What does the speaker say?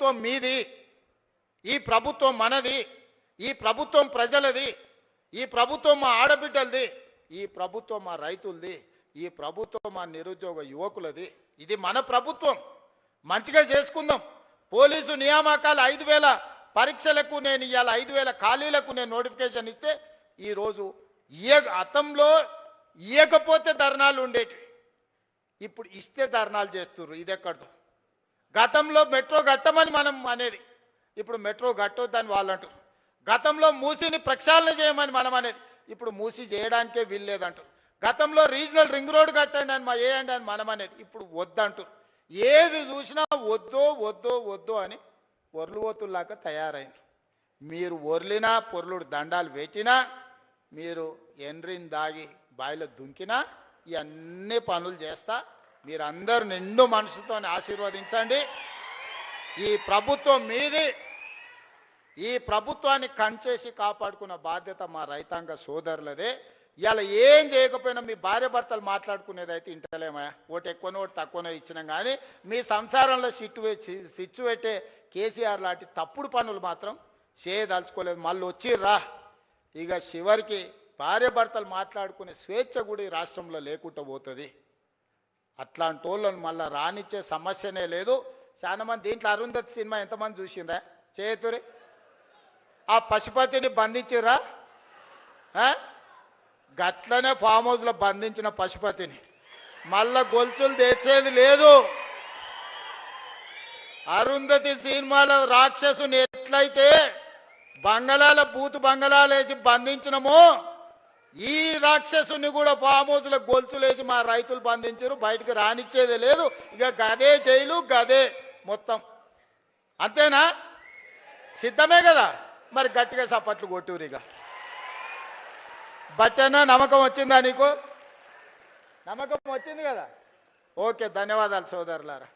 ప్రభుత్వం మీది, ఈ ప్రభుత్వం మనది, ఈ ప్రభుత్వం ప్రజలది, ఈ ప్రభుత్వం మా ఆడబిడ్డలది, ఈ ప్రభుత్వం మా రైతులది, ఈ ప్రభుత్వం మా నిరుద్యోగ యువకులది. ఇది మన ప్రభుత్వం, మంచిగా చేసుకుందాం. పోలీసు నియామకాలు 5,000 పరీక్షలకు నేను ఇవాళ 5,000 ఖాళీలకు నేను నోటిఫికేషన్ ఇస్తే ఈరోజు గతంలో ఇవ్వకపోతే ధర్నాలు ఉండేవి, ఇప్పుడు ఇస్తే ధర్నాలు చేస్తుర్రు. ఇది ఎక్కడో. గతంలో మెట్రో కట్టమని మనం అనేది, ఇప్పుడు మెట్రో కట్టొద్దని వాళ్ళు అంటారు. గతంలో మూసిని ప్రక్షాళన చేయమని మనం అనేది, ఇప్పుడు మూసి చేయడానికే వీల్లేదంటారు. గతంలో రీజనల్ రింగ్ రోడ్ కట్టండి అని వేయండి అని మనం అనేది, ఇప్పుడు వద్దంటారు. ఏది చూసినా వద్దో వద్దో వద్దో అని ఒర్లువోతుల్లాగా తయారైంది. మీరు ఒర్లినా పొర్లుడు దండాలు వేచినా, మీరు ఎండ్రిని దాగి బాయిలో దుంకినా ఇవన్నీ పనులు చేస్తా. మీరందరూ నిండు మనసుతో ఆశీర్వదించండి. ఈ ప్రభుత్వం మీది. ఈ ప్రభుత్వాన్ని కంచేసి కాపాడుకున్న బాధ్యత మా రైతాంగ సోదరులదే. ఇలా ఏం చేయకపోయినా మీ భార్య భర్తలు మాట్లాడుకునేది అయితే ఇంటలేమా, ఓటు ఎక్కువనో ఓటు తక్కువనో ఇచ్చినాం. కానీ మీ సంసారంలో సిచ్చు పెట్టే కేసీఆర్ లాంటి తప్పుడు పనులు మాత్రం చేయదలుచుకోలేదు. మళ్ళీ వచ్చిర్రా, ఇక చివరికి భార్య భర్తలు మాట్లాడుకునే స్వేచ్ఛ కూడా ఈ రాష్ట్రంలో లేకుండా పోతుంది. అట్లాంటి వాళ్ళని మళ్ళీ రానిచ్చే సమస్యనే లేదు. చాలా మంది దీంట్లో అరుంధతి సినిమా ఎంతమంది చూసిండ్రా చేతురి? ఆ పశుపతిని బంధించిర్రా? గట్లనే ఫామ్ హౌస్లో బంధించిన పశుపతిని మళ్ళా గొలుసులు తెచ్చేది లేదు. అరుంధతి సినిమాలో రాక్షసుని ఎట్లయితే బంగళాల బూతు బంగళాలు వేసి బంధించినమో, ఈ రాక్షసుని కూడా ఫామ్ హౌస్లో గొలుసులు వేసి మా రైతులు బంధించారు. బయటకు రానిచ్చేది లేదు. ఇక గదే జైలు, గదే మొత్తం. అంతేనా? సిద్ధమే కదా? మరి గట్టిగా సపట్లు కొట్టురు. ఇక బట్టనా నమ్మకం వచ్చిందా నీకు? నమ్మకం వచ్చింది కదా? ఓకే, ధన్యవాదాలు సోదరులారా.